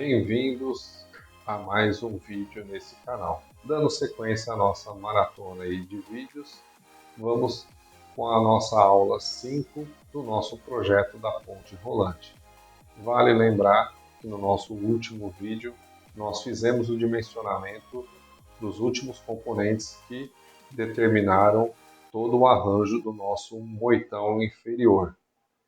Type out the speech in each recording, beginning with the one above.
bem-vindos a mais um vídeo nesse canal. Dando sequência à nossa maratona aí de vídeos, vamos com a nossa aula 5 do nosso projeto da ponte rolante. Vale lembrar que no nosso último vídeo nós fizemos o dimensionamento dos últimos componentes que determinaram todo o arranjo do nosso moitão inferior.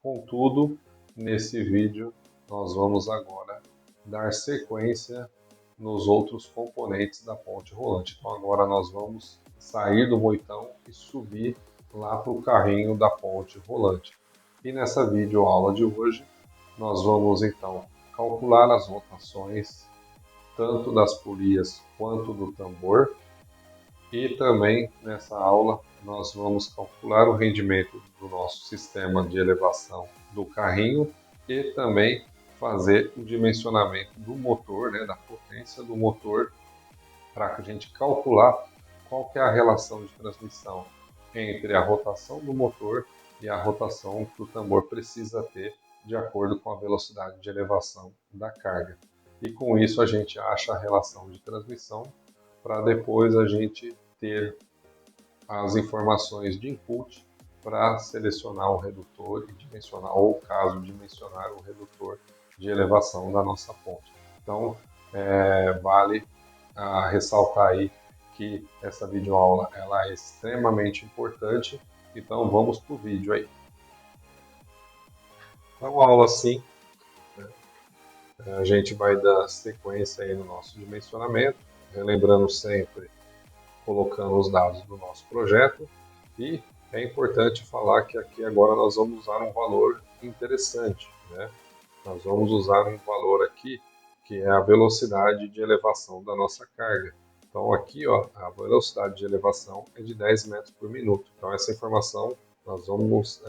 Contudo, nesse vídeo nós vamos agora dar sequência nos outros componentes da ponte rolante. Então agora nós vamos sair do moitão e subir lá para o carrinho da ponte rolante. E nessa videoaula de hoje nós vamos então calcular as rotações tanto das polias quanto do tambor. E também nessa aula nós vamos calcular o rendimento do nosso sistema de elevação do carrinho e também fazer o dimensionamento do motor, da potência do motor, para a gente calcular qual que é a relação de transmissão entre a rotação do motor e a rotação que o tambor precisa ter de acordo com a velocidade de elevação da carga. E com isso a gente acha a relação de transmissão para depois a gente ter as informações de input para selecionar o redutor e dimensionar, ou caso dimensionar o redutor de elevação da nossa ponte. Então, vale ressaltar aí que essa videoaula ela é extremamente importante, então vamos para o vídeo aí. Então, a aula 5, a gente vai dar sequência aí no nosso dimensionamento, relembrando sempre, colocando os dados do nosso projeto, e é importante falar que aqui agora nós vamos usar um valor interessante, Nós vamos usar um valor aqui que é a velocidade de elevação da nossa carga. Então aqui, a velocidade de elevação é de 10 metros por minuto. Então essa informação nós vamos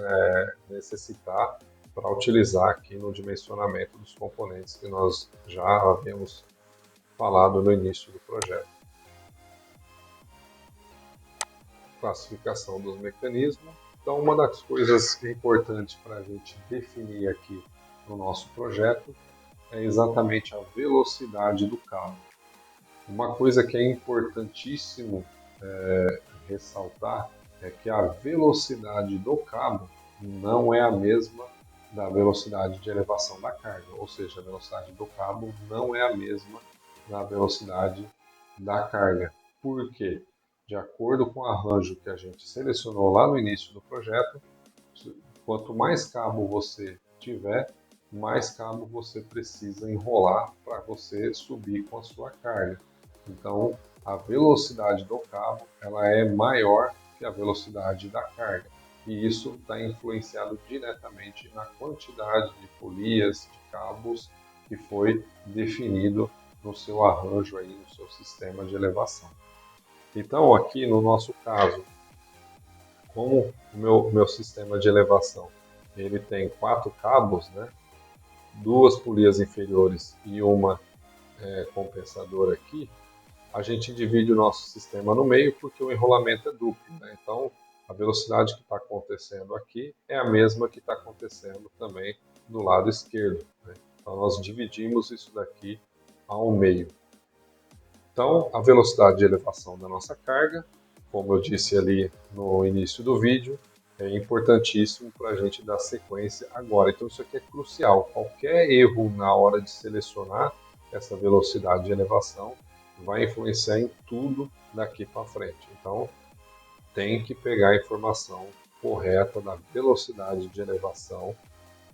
necessitar para utilizar aqui no dimensionamento dos componentes que nós já havíamos falado no início do projeto. Classificação dos mecanismos. Então, uma das coisas importantes para a gente definir aqui no nosso projeto é exatamente a velocidade do cabo. Uma coisa que é importantíssimo ressaltar é que a velocidade do cabo não é a mesma da velocidade de elevação da carga, ou seja, a velocidade do cabo não é a mesma da velocidade da carga. Por quê? De acordo com o arranjo que a gente selecionou lá no início do projeto, quanto mais cabo você tiver, mais cabo você precisa enrolar para você subir com a sua carga. Então, a velocidade do cabo ela é maior que a velocidade da carga. E isso está influenciado diretamente na quantidade de polias, de cabos que foi definido no seu arranjo, aí, no seu sistema de elevação. Então, aqui no nosso caso, como o meu sistema de elevação ele tem 4 cabos, 2 polias inferiores e uma compensadora aqui, a gente divide o nosso sistema no meio porque o enrolamento é duplo. Então, a velocidade que está acontecendo aqui é a mesma que está acontecendo também do lado esquerdo. Então, nós dividimos isso daqui ao meio. Então, a velocidade de elevação da nossa carga, como eu disse ali no início do vídeo, é importantíssimo para a gente dar sequência agora. Então, isso aqui é crucial. Qualquer erro na hora de selecionar essa velocidade de elevação vai influenciar em tudo daqui para frente. Então, tem que pegar a informação correta da velocidade de elevação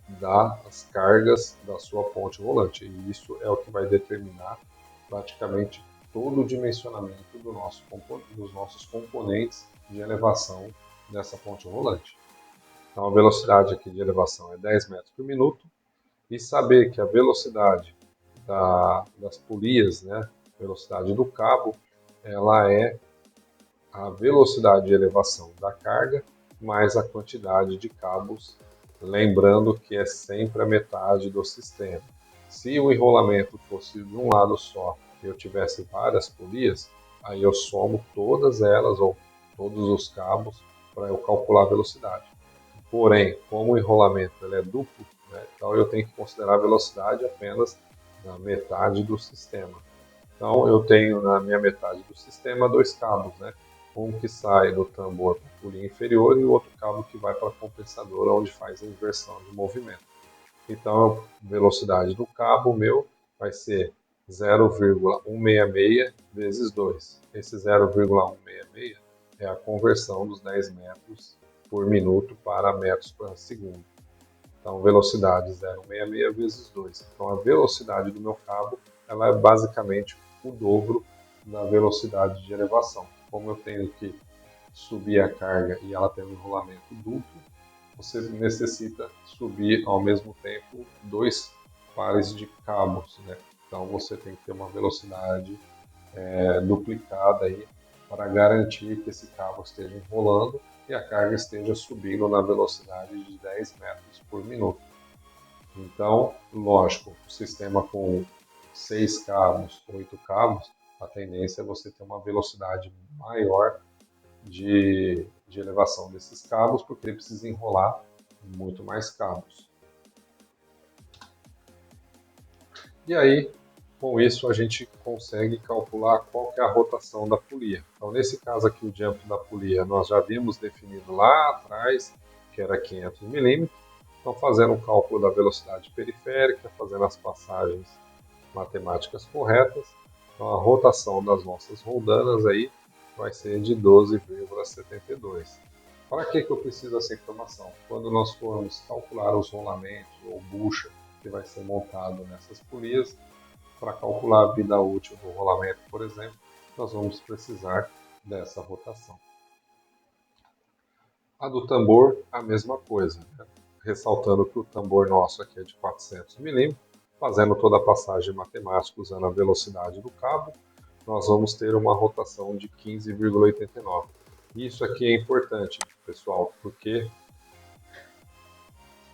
das cargas da sua ponte rolante. E isso é o que vai determinar praticamente todo o dimensionamento dos nossos componentes de elevação dessa ponte rolante. Então, a velocidade aqui de elevação é 10 metros por minuto. E saber que a velocidade das polias, velocidade do cabo, ela é a velocidade de elevação da carga mais a quantidade de cabos, lembrando que é sempre a metade do sistema. Se o enrolamento fosse de um lado só e eu tivesse várias polias, aí eu somo todas elas ou todos os cabos para eu calcular a velocidade. Porém, como o enrolamento ele é duplo, então eu tenho que considerar a velocidade apenas na metade do sistema. Então eu tenho na minha metade do sistema dois cabos, né? Um que sai do tambor para a polia inferior e o outro cabo que vai para a compensadora, onde faz a inversão de movimento. Então a velocidade do cabo meu vai ser 0,166 vezes 2. Esse 0,166 é a conversão dos 10 metros por minuto para metros por segundo. Então, velocidade 0,66 vezes 2. Então, a velocidade do meu cabo ela é basicamente o dobro da velocidade de elevação. Como eu tenho que subir a carga e ela tem um enrolamento duplo, você necessita subir ao mesmo tempo dois pares de cabos, né? Então, você tem que ter uma velocidade duplicada aí para garantir que esse cabo esteja enrolando e a carga esteja subindo na velocidade de 10 metros por minuto. Então, lógico, o sistema com 6 cabos, 8 cabos, a tendência é você ter uma velocidade maior de elevação desses cabos, porque ele precisa enrolar muito mais cabos. E aí, com isso, a gente consegue calcular qual que é a rotação da polia. Então, nesse caso aqui, o diâmetro da polia, nós já vimos definido lá atrás, que era 500 milímetros. Então, fazendo um cálculo da velocidade periférica, fazendo as passagens matemáticas corretas, então a rotação das nossas roldanas aí vai ser de 12,72. Para que eu preciso dessa informação? Quando nós formos calcular os rolamentos ou bucha que vai ser montado nessas polias, para calcular a vida útil do rolamento, por exemplo, nós vamos precisar dessa rotação. A do tambor, a mesma coisa, né? Ressaltando que o tambor nosso aqui é de 400 milímetros, fazendo toda a passagem matemática usando a velocidade do cabo, nós vamos ter uma rotação de 15,89. Isso aqui é importante, pessoal, porque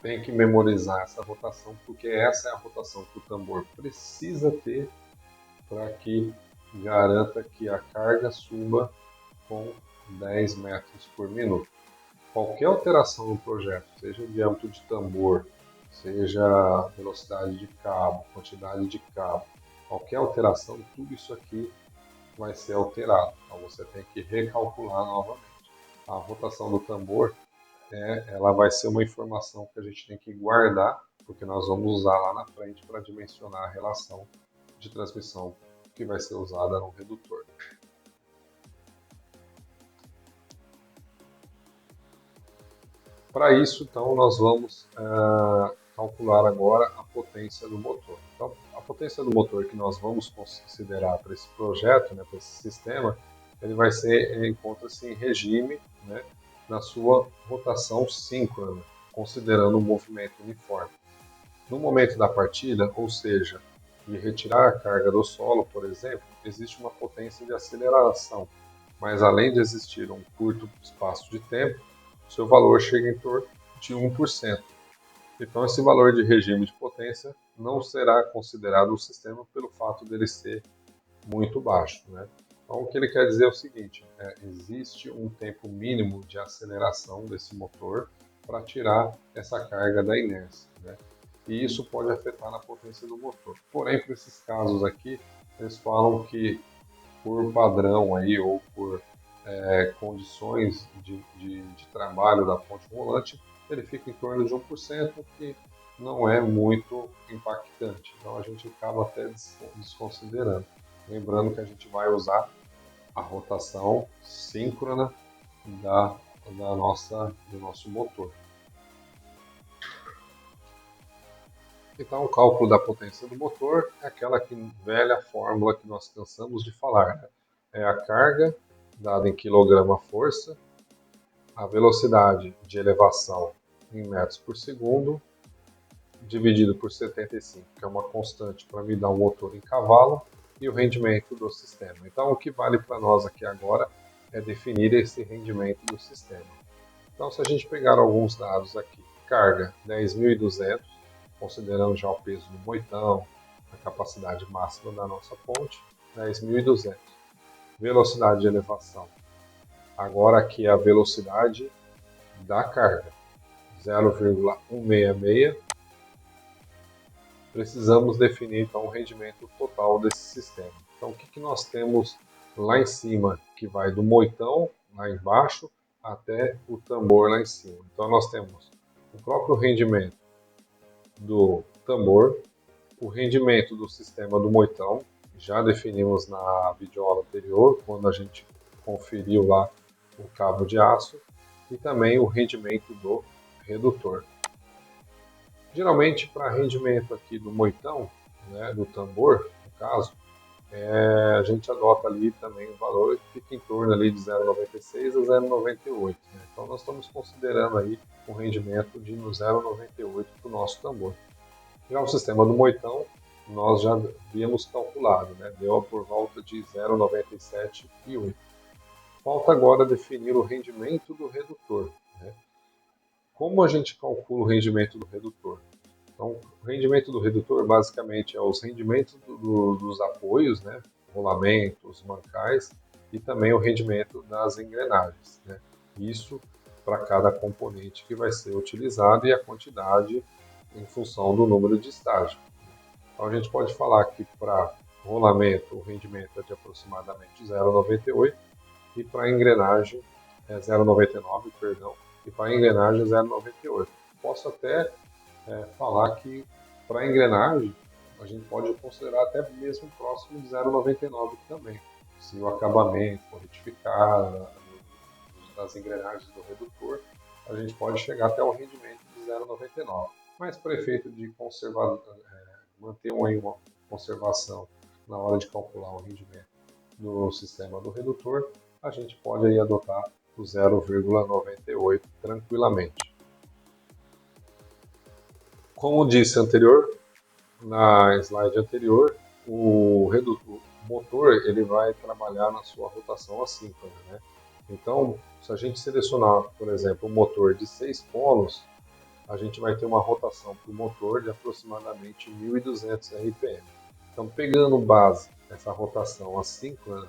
tem que memorizar essa rotação, porque essa é a rotação que o tambor precisa ter para que garanta que a carga suba com 10 metros por minuto. Qualquer alteração no projeto, seja o diâmetro de tambor, seja velocidade de cabo, quantidade de cabo, qualquer alteração, tudo isso aqui vai ser alterado. Então você tem que recalcular novamente. A rotação do tambor, ela vai ser uma informação que a gente tem que guardar, porque nós vamos usar lá na frente para dimensionar a relação de transmissão que vai ser usada no redutor. Para isso, então, nós vamos calcular agora a potência do motor. Então, a potência do motor que nós vamos considerar para esse projeto, né, para esse sistema, ele encontra-se em regime, né, na sua rotação síncrona, considerando um movimento uniforme. No momento da partida, ou seja, de retirar a carga do solo, por exemplo, existe uma potência de aceleração, mas além de existir um curto espaço de tempo, seu valor chega em torno de 1%. Então, esse valor de regime de potência não será considerado no sistema pelo fato dele ser muito baixo, né? Então, o que ele quer dizer é o seguinte, existe um tempo mínimo de aceleração desse motor para tirar essa carga da inércia, né? E isso pode afetar na potência do motor. Porém, para esses casos aqui, eles falam que por padrão aí, ou por condições de trabalho da ponte rolante, ele fica em torno de 1%, que não é muito impactante. Então a gente acaba até desconsiderando. Lembrando que a gente vai usar a rotação síncrona do nosso motor. Então, o cálculo da potência do motor é aquela velha fórmula que nós cansamos de falar, né? É a carga dada em quilograma-força, a velocidade de elevação em metros por segundo, dividido por 75, que é uma constante para me dar um motor em cavalo, e o rendimento do sistema. Então, o que vale para nós aqui agora é definir esse rendimento do sistema. Então, se a gente pegar alguns dados aqui, carga 10.200, considerando já o peso do moitão, a capacidade máxima da nossa ponte, 10.200. Velocidade de elevação. Agora aqui é a velocidade da carga, 0,166 precisamos definir então o rendimento total desse sistema. Então o que nós temos lá em cima, que vai do moitão lá embaixo até o tambor lá em cima. Então nós temos o próprio rendimento do tambor, o rendimento do sistema do moitão, já definimos na videoaula anterior, quando a gente conferiu lá o cabo de aço, e também o rendimento do redutor. Geralmente, para rendimento aqui do moitão, né, do tambor, no caso, a gente adota ali também o valor que fica em torno ali de 0,96 a 0,98. Né? Então, nós estamos considerando aí um rendimento de 0,98 para o nosso tambor. Já o sistema do moitão, nós já havíamos calculado, né? Deu por volta de 0,97,8. Falta agora definir o rendimento do redutor. Né? Como a gente calcula o rendimento do redutor? Então, o rendimento do redutor basicamente é os rendimentos dos apoios, né? Rolamentos, mancais, e também o rendimento das engrenagens. Né? Isso para cada componente que vai ser utilizado e a quantidade em função do número de estágio. Então a gente pode falar que para rolamento o rendimento é de aproximadamente 0,98 e para engrenagem é 0,99, perdão, e para engrenagem 0,98. Posso até falar que para engrenagem a gente pode considerar até mesmo próximo de 0,99 também. Se o acabamento for retificado das engrenagens do redutor, a gente pode chegar até o rendimento de 0,99. Mas para efeito de manter uma conservação na hora de calcular o rendimento do sistema do redutor, a gente pode aí adotar o 0,98 tranquilamente. Como disse na slide anterior, o motor ele vai trabalhar na sua rotação assíncrona, né? Então, se a gente selecionar, por exemplo, um motor de 6 polos, a gente vai ter uma rotação para o motor de aproximadamente 1.200 RPM. Então, pegando base essa rotação assíncrona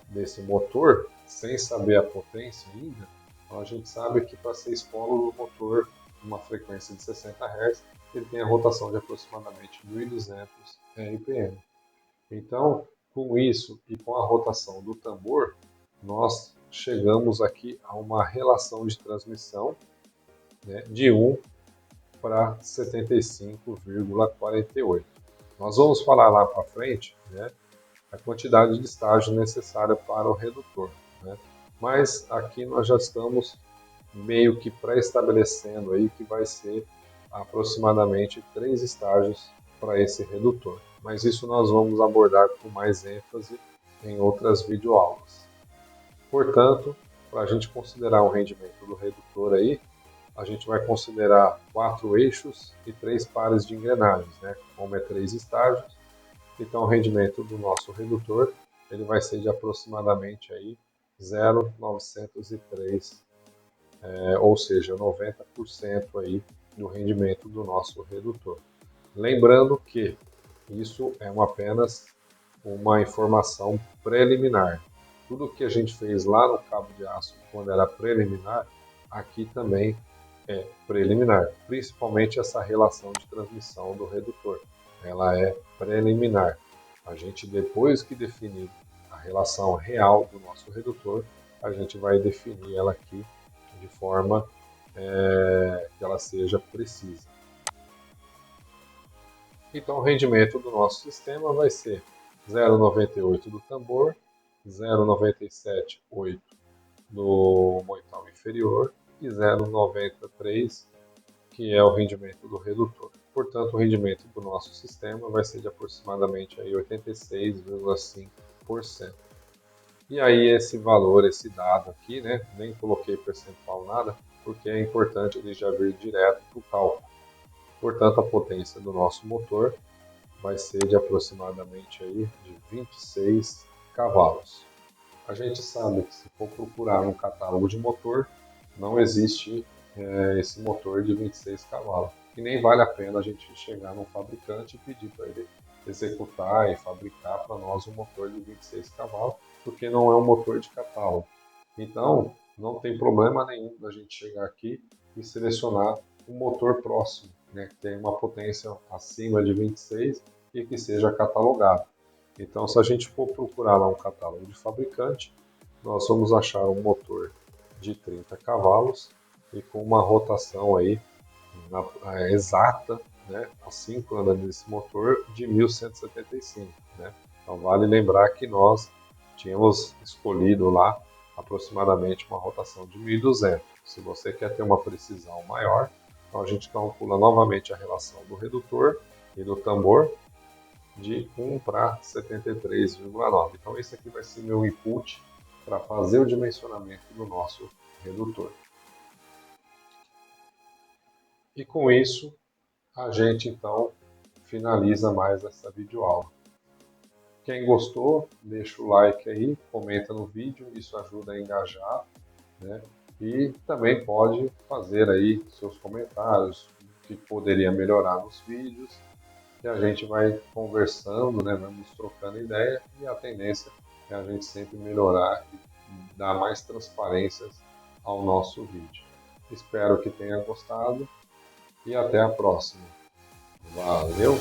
desse motor, sem saber a potência ainda, então a gente sabe que para 6 polos o motor, uma frequência de 60 Hz, ele tem a rotação de aproximadamente 1.200 RPM. Então, com isso e com a rotação do tambor, nós chegamos aqui a uma relação de transmissão, né, de 1 para 75,48. Nós vamos falar lá para frente, né, a quantidade de estágio necessária para o redutor. Né? Mas aqui nós já estamos meio que pré-estabelecendo aí que vai ser aproximadamente 3 estágios para esse redutor. Mas isso nós vamos abordar com mais ênfase em outras videoaulas. Portanto, para a gente considerar o rendimento do redutor aí, a gente vai considerar 4 eixos e 3 pares de engrenagens, né? Como é 3 estágios, então o rendimento do nosso redutor ele vai ser de aproximadamente aí 0,903, ou seja, 90% aí do rendimento do nosso redutor. Lembrando que isso é apenas uma informação preliminar. Tudo que a gente fez lá no cabo de aço quando era preliminar, aqui também é preliminar, principalmente essa relação de transmissão do redutor. Ela é preliminar. A gente, depois que definir a relação real do nosso redutor, a gente vai definir ela aqui de forma que ela seja precisa. Então, o rendimento do nosso sistema vai ser 0,98 do tambor, 0,978 do moitão inferior e 0,93 que é o rendimento do redutor. Portanto, o rendimento do nosso sistema vai ser de aproximadamente 86,5%. E aí esse valor, esse dado aqui, né, nem coloquei percentual nada, porque é importante ele já vir direto para o cálculo. Portanto, a potência do nosso motor vai ser de aproximadamente aí de 26 cavalos. A gente sabe que se for procurar no catálogo de motor, não existe esse motor de 26 cavalos. E nem vale a pena a gente chegar num fabricante e pedir para ele executar e fabricar para nós um motor de 26 cavalos, porque não é um motor de catálogo. Então, não tem problema nenhum da gente chegar aqui e selecionar um motor próximo, né, que tenha uma potência acima de 26 e que seja catalogado. Então, se a gente for procurar lá um catálogo de fabricante, nós vamos achar um motor de 30 cavalos e com uma rotação aí exata, né, a síncrona desse motor de 1175, né? Então vale lembrar que nós tínhamos escolhido lá aproximadamente uma rotação de 1200. Se você quer ter uma precisão maior, então a gente calcula novamente a relação do redutor e do tambor de 1 para 73,9. Então esse aqui vai ser meu input para fazer o dimensionamento do nosso redutor. E com isso, a gente então finaliza mais essa videoaula. Quem gostou, deixa o like aí, comenta no vídeo, isso ajuda a engajar, né? E também pode fazer aí seus comentários, o que poderia melhorar nos vídeos, que a gente vai conversando, né? Vamos trocando ideia e a tendência é a gente sempre melhorar e dar mais transparências ao nosso vídeo. Espero que tenha gostado e até a próxima. Valeu!